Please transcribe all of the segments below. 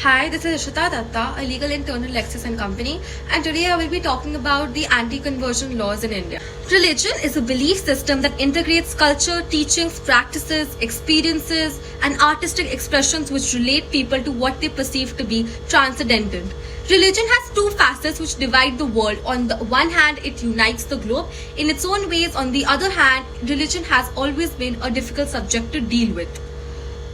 Hi, this is Ishita Datta, a legal intern at Lexis and Company, and today I will be talking about the anti-conversion laws in India. Religion is a belief system that integrates culture, teachings, practices, experiences, and artistic expressions which relate people to what they perceive to be transcendental. Religion has two facets which divide the world. On the one hand, it unites the globe in its own ways. On the other hand, religion has always been a difficult subject to deal with.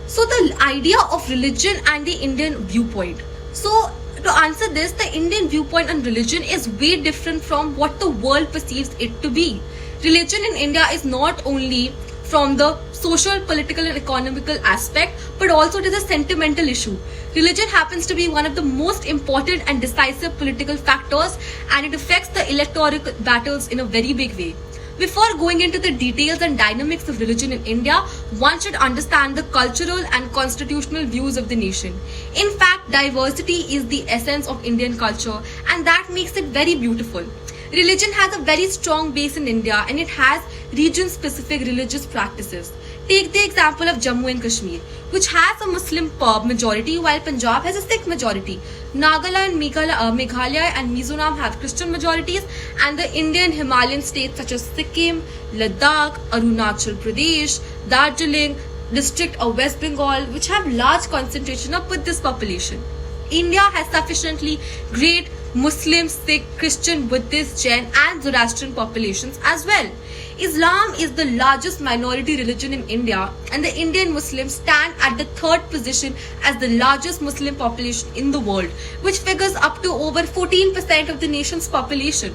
So the idea of religion and the Indian viewpoint. So to answer this, the Indian viewpoint on religion is way different from what the world perceives it to be. Religion in India is not only from the social, political and economical aspect, but also it is a sentimental issue. Religion happens to be one of the most important and decisive political factors, and it affects the electoral battles in a very big way. Before going into the details and dynamics of religion in India, one should understand the cultural and constitutional views of the nation. In fact, diversity is the essence of Indian culture, and that makes it very beautiful. Religion has a very strong base in India, and it has region-specific religious practices. Take the example of Jammu and Kashmir, which has a Muslim majority while Punjab has a Sikh majority. Nagaland, Meghalaya and Mizoram have Christian majorities, and the Indian Himalayan states such as Sikkim, Ladakh, Arunachal Pradesh, Darjeeling, district of West Bengal, which have large concentration of Buddhist population. India has sufficiently great Muslim, Sikh, Christian, Buddhist, Jain and Zoroastrian populations as well. Islam is the largest minority religion in India, and the Indian Muslims stand at the third position as the largest Muslim population in the world, which figures up to over 14% of the nation's population.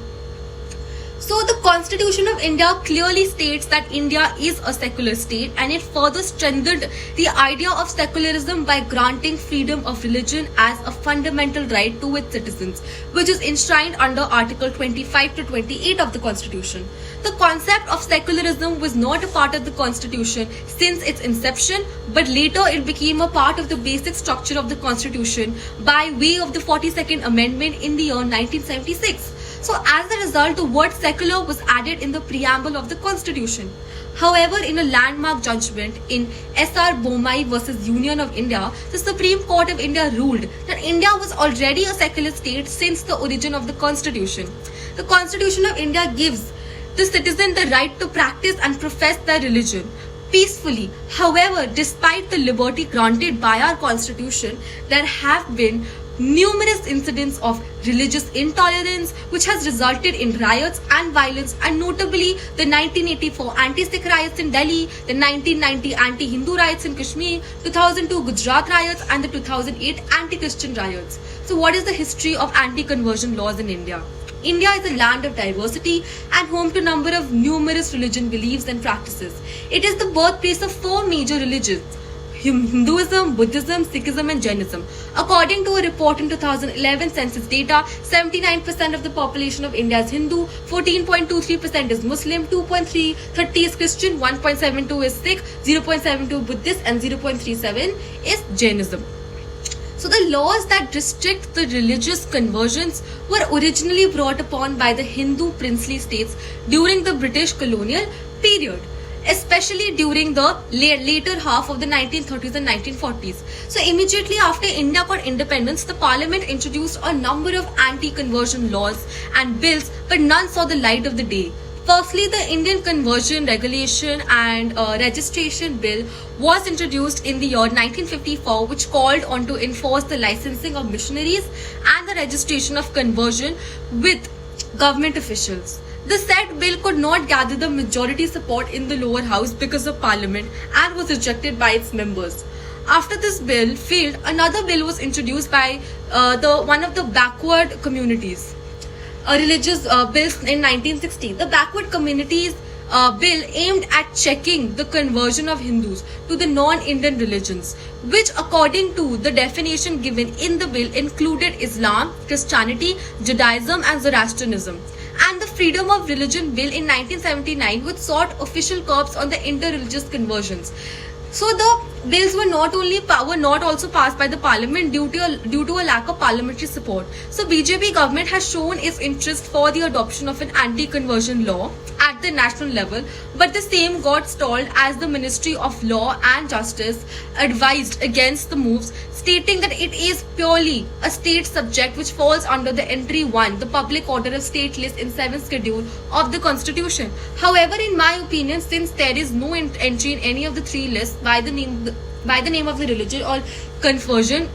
So the Constitution of India clearly states that India is a secular state, and it further strengthened the idea of secularism by granting freedom of religion as a fundamental right to its citizens, which is enshrined under Article 25 to 28 of the Constitution. The concept of secularism was not a part of the Constitution since its inception, but later it became a part of the basic structure of the Constitution by way of the 42nd Amendment in the year 1976. So as a result, the word secular was added in the preamble of the Constitution. However, in a landmark judgment in S.R. Bomai versus Union of India, the Supreme Court of India ruled that India was already a secular state since the origin of the Constitution. The Constitution of India gives the citizen the right to practice and profess their religion peacefully. However, despite the liberty granted by our Constitution, there have been numerous incidents of religious intolerance which has resulted in riots and violence, and notably the 1984 anti-Sikh riots in Delhi, the 1990 anti-Hindu riots in Kashmir, 2002 Gujarat riots and the 2008 anti-Christian riots. So what is the history of anti-conversion laws in India? India is a land of diversity and home to a number of numerous religion beliefs and practices. It is the birthplace of four major religions: Hinduism, Buddhism, Sikhism and Jainism. According to a report in 2011 census data, 79% of the population of India is Hindu, 14.23% is Muslim, 2.30 is Christian, 1.72 is Sikh, 0.72 Buddhist and 0.37 is Jainism. So the laws that restrict the religious conversions were originally brought upon by the Hindu princely states during the British colonial period, especially during the later half of the 1930s and 1940s. So immediately after India got independence, the parliament introduced a number of anti-conversion laws and bills, but none saw the light of the day. Firstly, the Indian Conversion Regulation and Registration Bill was introduced in the year 1954, which called on to enforce the licensing of missionaries and the registration of conversion with government officials. The said bill could not gather the majority support in the lower house because of parliament and was rejected by its members. After this bill failed, another bill was introduced by one of the backward communities. A religious bill in 1960. The backward communities bill aimed at checking the conversion of Hindus to the non-Indian religions, which according to the definition given in the bill included Islam, Christianity, Judaism and Zoroastrianism. And the Freedom of Religion Bill in 1979, which sought official curbs on the inter-religious conversions. So the bills were not also passed by the parliament due to a lack of parliamentary support. So BJP government has shown its interest for the adoption of an anti-conversion law at the national level, but the same got stalled as the Ministry of Law and Justice advised against the moves, stating that it is purely a state subject which falls under the entry 1, the public order of state list in 7th schedule of the constitution. However, in my opinion, since there is no entry in any of the three lists by the name of the religion or conversion,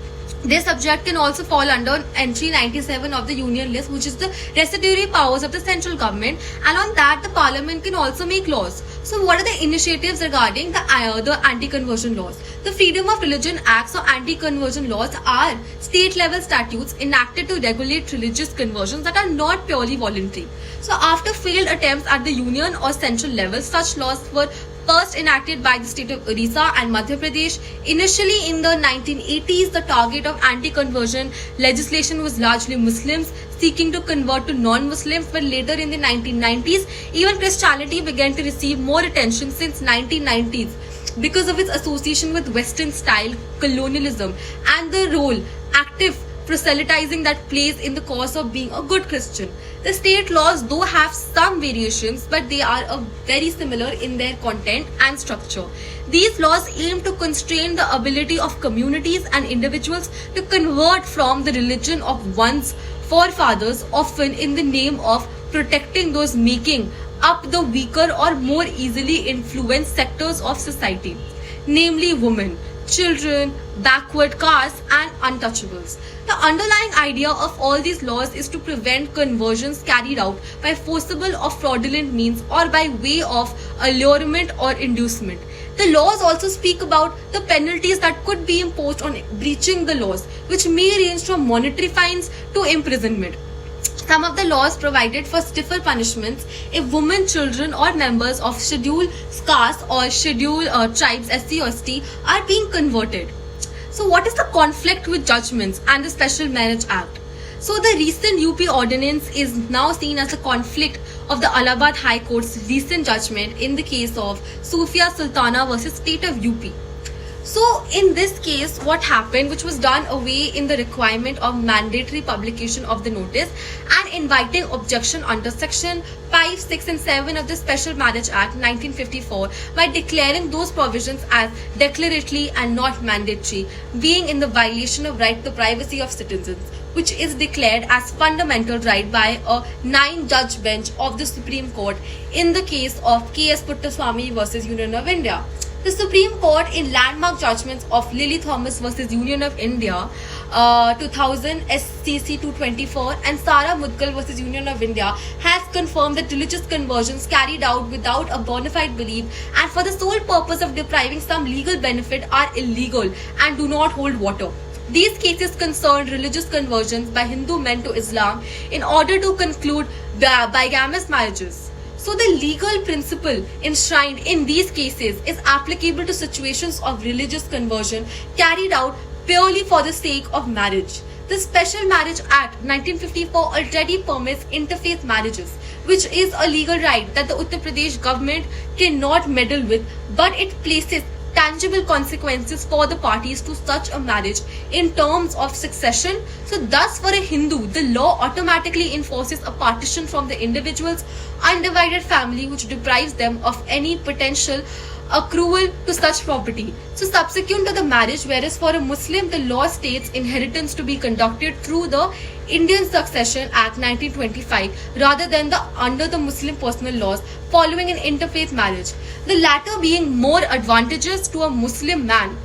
this subject can also fall under entry 97 of the union list, which is the residuary powers of the central government, and on that the parliament can also make laws. So what are the initiatives regarding the anti-conversion laws? The Freedom of Religion Acts or anti-conversion laws are state level statutes enacted to regulate religious conversions that are not purely voluntary. So after failed attempts at the union or central level, such laws were first enacted by the state of Orissa and Madhya Pradesh. Initially in the 1980s, the target of anti-conversion legislation was largely Muslims seeking to convert to non-Muslims, but later in the 1990s, even Christianity began to receive more attention since 1990s because of its association with Western style colonialism and the role active proselytizing that plays in the cause of being a good Christian. The state laws though have some variations, but they are very similar in their content and structure. These laws aim to constrain the ability of communities and individuals to convert from the religion of one's forefathers, often in the name of protecting those making up the weaker or more easily influenced sectors of society, namely women, children, backward castes and untouchables. The underlying idea of all these laws is to prevent conversions carried out by forcible or fraudulent means or by way of allurement or inducement. The laws also speak about the penalties that could be imposed on breaching the laws, which may range from monetary fines to imprisonment. Some of the laws provided for stiffer punishments if women, children or members of scheduled castes or scheduled tribes SC or ST are being converted. So what is the conflict with judgments and the Special Marriage Act? So the recent UP ordinance is now seen as a conflict of the Allahabad High Court's recent judgment in the case of Sufia Sultana versus State of UP. So in this case, what happened, which was done away in the requirement of mandatory publication of the notice and inviting objection under section 5, 6 and 7 of the Special Marriage Act 1954 by declaring those provisions as declaratory and not mandatory, being in the violation of right to privacy of citizens, which is declared as fundamental right by a 9-judge bench of the Supreme Court in the case of K.S. Puttaswamy versus Union of India. The Supreme Court in landmark judgments of Lily Thomas versus Union of India 2000 SCC 224 and Sara Mudgal versus Union of India has confirmed that religious conversions carried out without a bona fide belief and for the sole purpose of depriving some legal benefit are illegal and do not hold water. These cases concerned religious conversions by Hindu men to Islam in order to conclude bigamous marriages. So the legal principle enshrined in these cases is applicable to situations of religious conversion carried out purely for the sake of marriage. The Special Marriage Act 1954 already permits interfaith marriages, which is a legal right that the Uttar Pradesh government cannot meddle with, but it places tangible consequences for the parties to such a marriage in terms of succession. So thus for a Hindu, the law automatically enforces a partition from the individual's undivided family which deprives them of any potential accrual to such property. So subsequent to the marriage, whereas for a Muslim the law states inheritance to be conducted through the Indian Succession Act 1925 rather than under the Muslim personal laws following an interfaith marriage, the latter being more advantageous to a Muslim man.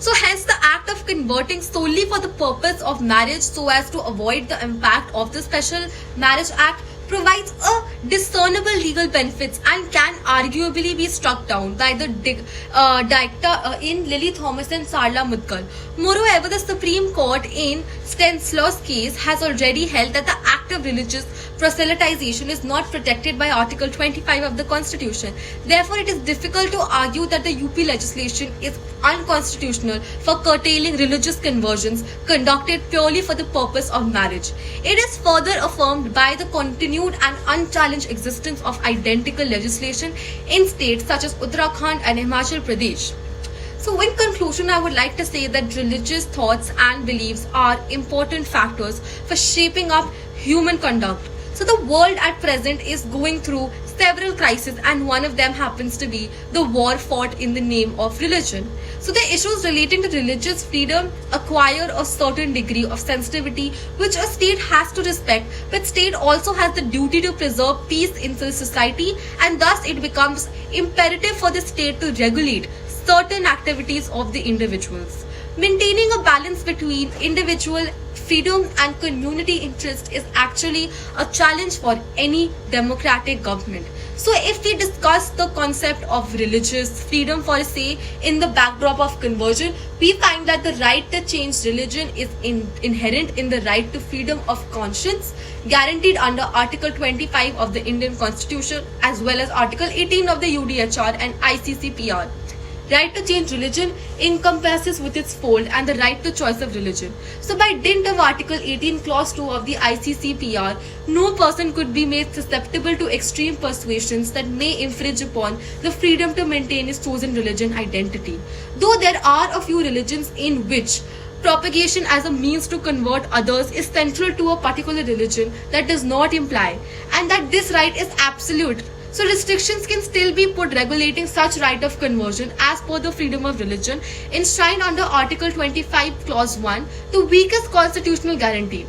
So hence the act of converting solely for the purpose of marriage so as to avoid the impact of the Special Marriage Act provides a discernible legal benefits and can arguably be struck down by the dicta in Lily Thomas and Sarla Mudgal. Moreover, the Supreme Court in Stanislaw's case has already held that the act of religious proselytization is not protected by Article 25 of the Constitution. Therefore, it is difficult to argue that the UP legislation is unconstitutional for curtailing religious conversions conducted purely for the purpose of marriage. It is further affirmed by the continued and unchallenged existence of identical legislation in states such as Uttarakhand and Himachal Pradesh. So in conclusion, I would like to say that religious thoughts and beliefs are important factors for shaping up human conduct. So the world at present is going through several crises, and one of them happens to be the war fought in the name of religion. So the issues relating to religious freedom acquire a certain degree of sensitivity which a state has to respect, but state also has the duty to preserve peace in the society, and thus it becomes imperative for the state to regulate certain activities of the individuals. Maintaining a balance between individual freedom and community interest is actually a challenge for any democratic government. So if we discuss the concept of religious freedom for say in the backdrop of conversion, we find that the right to change religion is inherent in the right to freedom of conscience guaranteed under Article 25 of the Indian Constitution as well as Article 18 of the UDHR and ICCPR. Right to change religion encompasses with its fold and the right to choice of religion. So by dint of Article 18 Clause 2 of the ICCPR, no person could be made susceptible to extreme persuasions that may infringe upon the freedom to maintain his chosen religion identity. Though there are a few religions in which propagation as a means to convert others is central to a particular religion, that does not imply and that this right is absolute. So restrictions can still be put regulating such right of conversion as per the freedom of religion enshrined under Article 25 Clause 1, the weakest constitutional guarantee.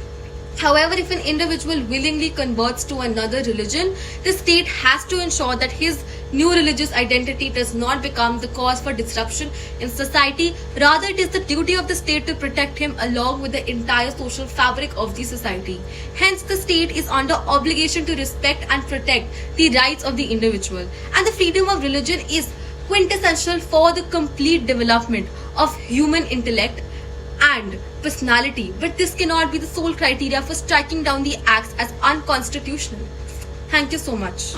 However, if an individual willingly converts to another religion, the state has to ensure that his new religious identity does not become the cause for disruption in society. Rather, it is the duty of the state to protect him along with the entire social fabric of the society. Hence, the state is under obligation to respect and protect the rights of the individual. And the freedom of religion is quintessential for the complete development of human intellect and personality, but this cannot be the sole criteria for striking down the acts as unconstitutional. Thank you so much.